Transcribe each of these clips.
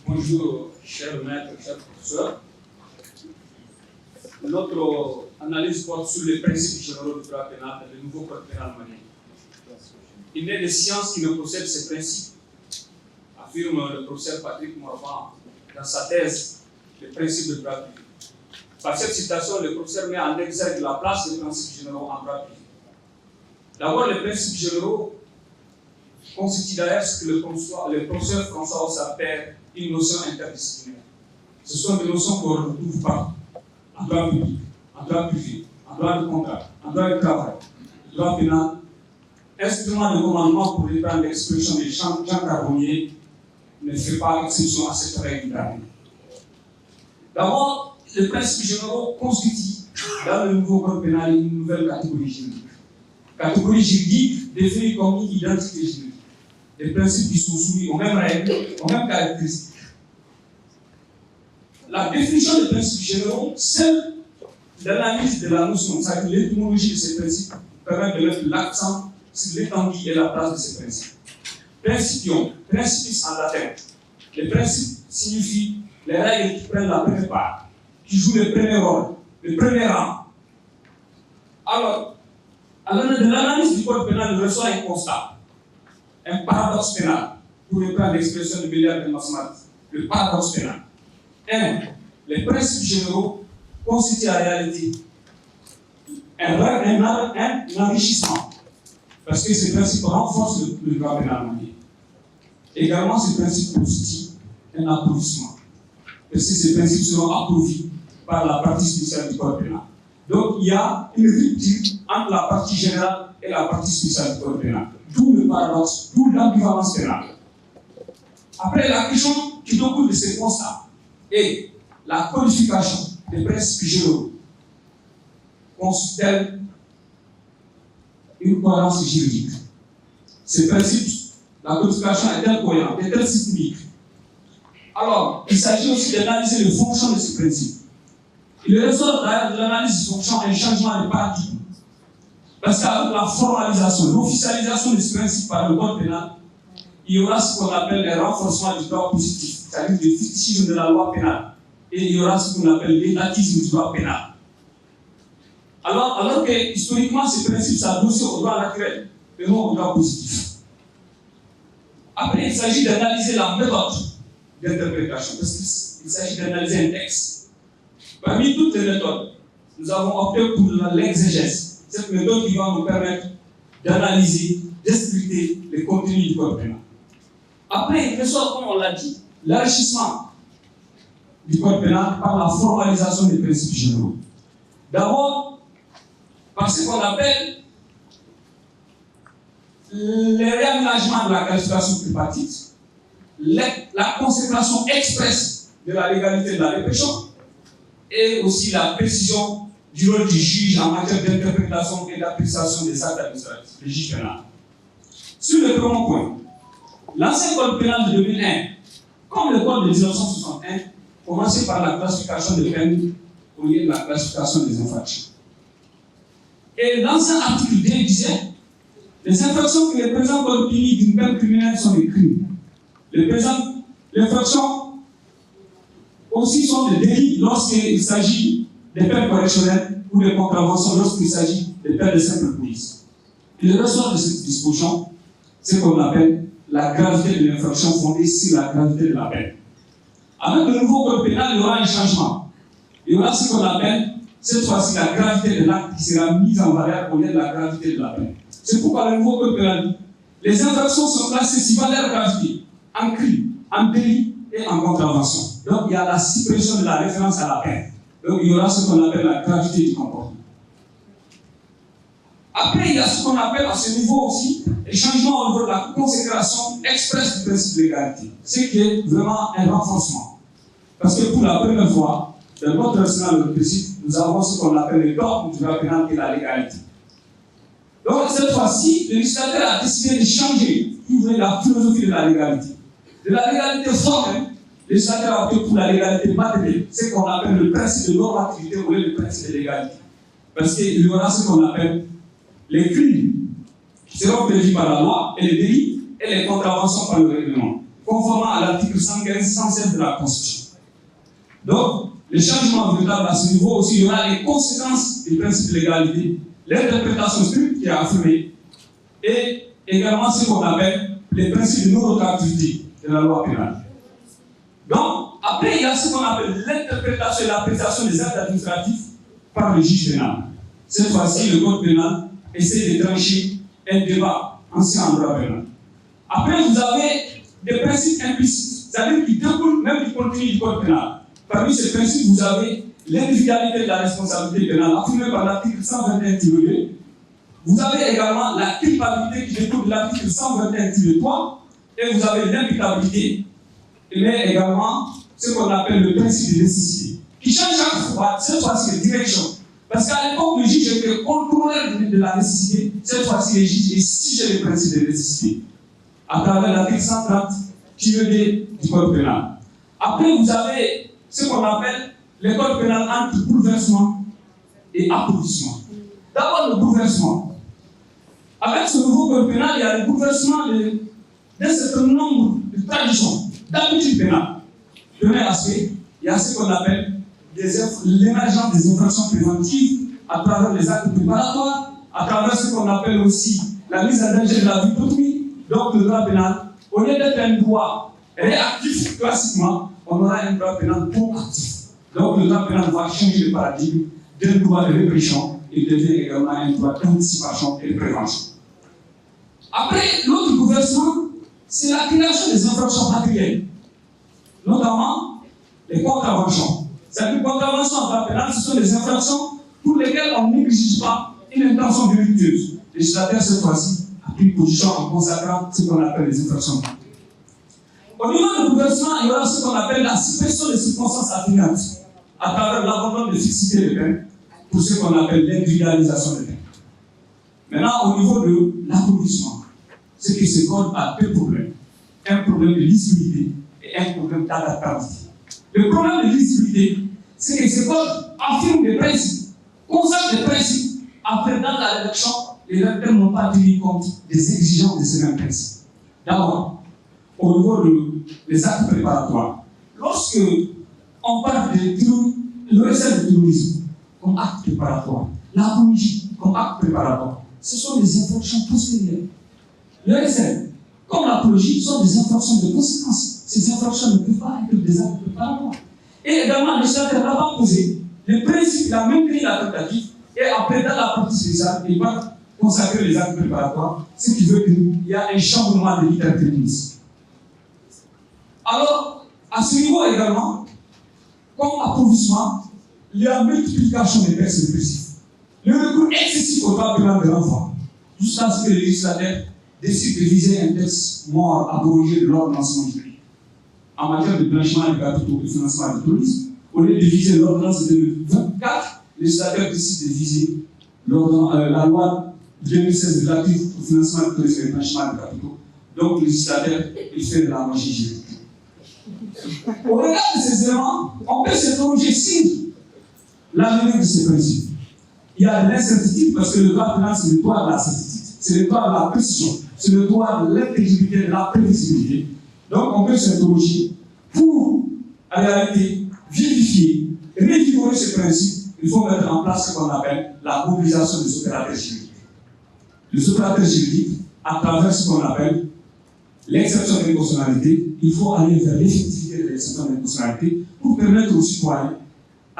Bonjour, chers maîtres, chers professeurs. Notre analyse porte sur les principes généraux du droit pénal et le nouveau code pénal malien. Il n'est de science qui ne possède ces principes, affirme le professeur Patrick Morvan dans sa thèse « Les principes du droit public ». Par cette citation, le professeur met en exergue la place des principes généraux en droit public. D'abord, les principes généraux constituent d'ailleurs ce que le professeur François Hossa appelle une notion interdisciplinaire. Ce sont des notions qu'on retrouve partout, en droit public, en droit privé, en droit de contrat, en droit de travail, en droit pénal. Instrument de commandement, pour reprendre l'expression de Jean Carbonnier, ne fait pas exception à cette règle d'armée. D'abord, les principes généraux constituent dans le nouveau code pénal une nouvelle catégorie juridique. Catégorie juridique définie comme une identité juridique. Les principes qui sont soumis aux mêmes règles, aux mêmes caractéristiques. La définition des principes généraux, celle de l'analyse de la notion, c'est-à-dire l'étymologie de ces principes, permet de mettre l'accent sur l'étendue et la place de ces principes. Principium, principis en latin. Les principes signifient les règles qui prennent la première part, qui jouent le premier rôle, le premier rang. Alors, de l'analyse du code pénal, il reçoit un constat, un paradoxe pénal, pour reprendre l'expression de Béliard de Masmat, le paradoxe pénal. 1. Les principes généraux constituent en réalité un enrichissement, parce que ces principes renforcent le droit pénal mondial. Également, ces principes constituent un applaudissement, parce que ces principes seront approuvés par la partie spéciale du code pénal. Donc, il y a une rupture entre la partie générale et la partie spéciale du code pénal. D'où le paradoxe, d'où l'ambivalence pénale. Après, la question qui découle de ces constats est la codification des principes généraux constitue-t-elle une cohérence juridique? Ces principes, la codification est-elle cohérente, est-elle systémique? Alors, il s'agit aussi d'analyser le fonctionnement de ces principes. Il ressort d'ailleurs de l'analyse du fonctionnement un changement de paradigme. Parce qu'avec la formalisation, l'officialisation de ce principe par le code pénal, il y aura ce qu'on appelle le renforcement du droit positif, c'est-à-dire le fictisme de la loi pénale. Et il y aura ce qu'on appelle l'étatisme du droit pénal. Alors que, historiquement, ces principes s'adossent au droit naturel et non au droit positif. Après, il s'agit d'analyser la méthode d'interprétation, parce qu'il s'agit d'analyser un texte. Parmi toutes les méthodes, nous avons opté pour l'exégèse, cette méthode qui va nous permettre d'analyser, d'expliquer les contenus du code pénal. Après, il ressort, comme on l'a dit, l'enrichissement du code pénal par la formalisation des principes généraux. D'abord, par ce qu'on appelle les réaménagements de la qualification tripartite, la consécration expresse de la légalité de la répression, et aussi la précision du rôle du juge en matière d'interprétation et d'appréciation des actes administratifs, le juge pénal. Sur le premier point, l'ancien code pénal de 2001, comme le code de 1961, commençait par la classification des peines au lieu de la classification des infractions. Et l'ancien article 2 disait les infractions que les présents codes punis d'une peine criminelle sont des crimes. Les infractions aussi sont des délits lorsqu'il s'agit des peines correctionnelles ou des contraventions lorsqu'il s'agit des peines de simple police. Il ressort de cette disposition ce qu'on appelle la gravité de l'infraction fondée sur la gravité de la peine. Avec le nouveau code pénal, il y aura un changement. Il y aura ce qu'on appelle cette fois-ci la gravité de l'acte qui sera mise en valeur au lieu de la gravité de la peine. C'est pourquoi le nouveau code pénal, les infractions sont classées suivant leur gravité, en crime, en délit et en contravention. Donc il y a la suppression de la référence à la peine. Donc il y aura ce qu'on appelle la gravité du comportement. Après, il y a ce qu'on appelle à ce niveau aussi les changements au niveau de la consécration expresse du principe de l'égalité. Ce qui est vraiment un renforcement. Parce que pour la première fois, dans notre arsenal répressif, nous avons ce qu'on appelle le dogme du droit pénal et la légalité. Donc cette fois-ci, le législateur a décidé de changer la philosophie de la légalité. De la légalité formelle, le législateur a opté pour la légalité matérielle, ce qu'on appelle le principe de normativité ou le principe de légalité. Parce qu'il y aura ce qu'on appelle les crimes qui seront prévus par la loi et les délits et les contraventions par le règlement. conformément à l'article 115-116 de la Constitution. Donc, les changements véritables à ce niveau aussi, il y aura les conséquences du principe de l'égalité, l'interprétation stricte qui est affirmée, et également ce qu'on appelle les principes de non-retroactivité de la loi pénale. Donc, après, il y a ce qu'on appelle l'interprétation et l'appréciation des actes administratifs par le juge pénal. Cette fois-ci, le code pénal essaie de trancher un débat ancien en droit pénal. Après, vous avez des principes implicites, c'est-à-dire qui découlent même du contenu du code pénal. Parmi ces principes, vous avez l'individualité de la responsabilité pénale, affirmée par l'article 121-2. Vous avez également la culpabilité qui découle de l'article 121-3, et vous avez l'imputabilité, mais également ce qu'on appelle le principe de nécessité, qui change chaque fois, cette fois-ci de direction. Parce qu'à l'époque, le juge était contrôleur de la nécessité, cette fois-ci, le juge est sujet du principe de nécessité, à travers l'article 130-2 du code pénal. Après, vous avez ce qu'on appelle le code pénal entre bouleversement et applaudissement. D'abord, le bouleversement. Avec ce nouveau code pénal, il y a le bouleversement d'un certain nombre de traditions, d'habitudes pénales. Premier aspect, il y a ce qu'on appelle l'émergence des infractions préventives à travers les actes préparatoires, à travers ce qu'on appelle aussi la mise en danger de la vie d'autrui. Donc, le droit pénal, au lieu d'être un droit réactif classiquement, on aura un droit pénal proactif. Donc, le droit pénal va changer le paradigme d'un droit de répression et devient également un droit d'anticipation et de prévention. Après, l'autre gouvernement, c'est la création des infractions matérielles, notamment les contraventions. C'est-à-dire que les contraventions en droit pénal, ce sont des infractions pour lesquelles on n'exige pas une intention délictueuse. Le législateur, cette fois-ci, a pris position en consacrant ce qu'on appelle les infractions. Au niveau du gouvernement, il y aura ce qu'on appelle la suppression des circonstances atténuantes à travers l'abandon de fixité de peine pour ce qu'on appelle l'individualisation des peines. Maintenant, au niveau de l'applaudissement, ce qui se code à deux problèmes. Un problème de lisibilité et un problème d'adaptabilité. Le problème de lisibilité, c'est que ce code affirme des principes, consacre des principes, après dans la rédaction, les lecteurs n'ont pas tenu compte des exigences de ces mêmes principes. D'abord, au niveau des actes préparatoires, lorsque on parle le recel de terrorisme comme acte préparatoire, l'apologie comme acte préparatoire, ce sont des infractions postérieures. Le recel, comme l'apologie, sont des infractions de conséquence. Ces infractions ne peuvent pas être des actes préparatoires. Et également, le législateur n'a pas posé le principe, il a maintenu la tentative, et après, dans la partie spéciale, il va consacrer les actes préparatoires, ce qui veut qu'il y a un chamboulement de l'hyperthéminisme. Alors, à ce niveau également, comme applaudissement, il y a multiplication des textes répressifs. Le recours excessif au droit pénal de l'enfant, jusqu'à ce que le législateur décide de viser un texte mort abrogé de l'ordonnance juridique. En matière de blanchiment de capitaux et de financement du terrorisme, au lieu de viser l'ordonnance de 2024, le législateur décide de viser la loi de 2016 relative au financement du terrorisme et du blanchiment de capitaux. Donc, le législateur, il fait de la magie juridique. Au regard de ces éléments, on peut s'interroger sur l'avenir de ces principes. Il y a de l'incertitude parce que le droit pénal, c'est le droit de la certitude, c'est le droit de la précision, c'est le droit de l'intégrité, de la prévisibilité. Donc, on peut s'interroger pour, en réalité, vivifier, revigorer ces principes. Il faut mettre en place ce qu'on appelle la mobilisation des opérateurs juridiques. Les opérateurs juridiques, à travers ce qu'on appelle l'exception d'inconstitutionnalité, il faut aller vers l'effectivité de l'exception d'inconstitutionnalité pour permettre aux citoyens,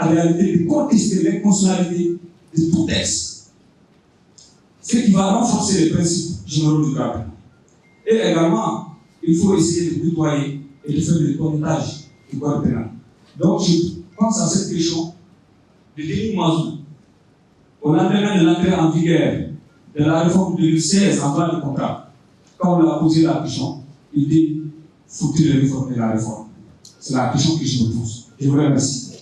en réalité, de contester l'inconstitutionnalité de tout texte. Ce qui va renforcer les principes généraux du droit pénal. Et également, il faut essayer de nettoyer et de faire le connotage du code pénal. Donc, je pense à cette question de Denis Mazou. Au lendemain de l'entrée en vigueur de la réforme de 2016 en droit de contrat, quand on lui a posé la question, il dit faut-il réformer la réforme? C'est la question que je me pose. Je vous remercie.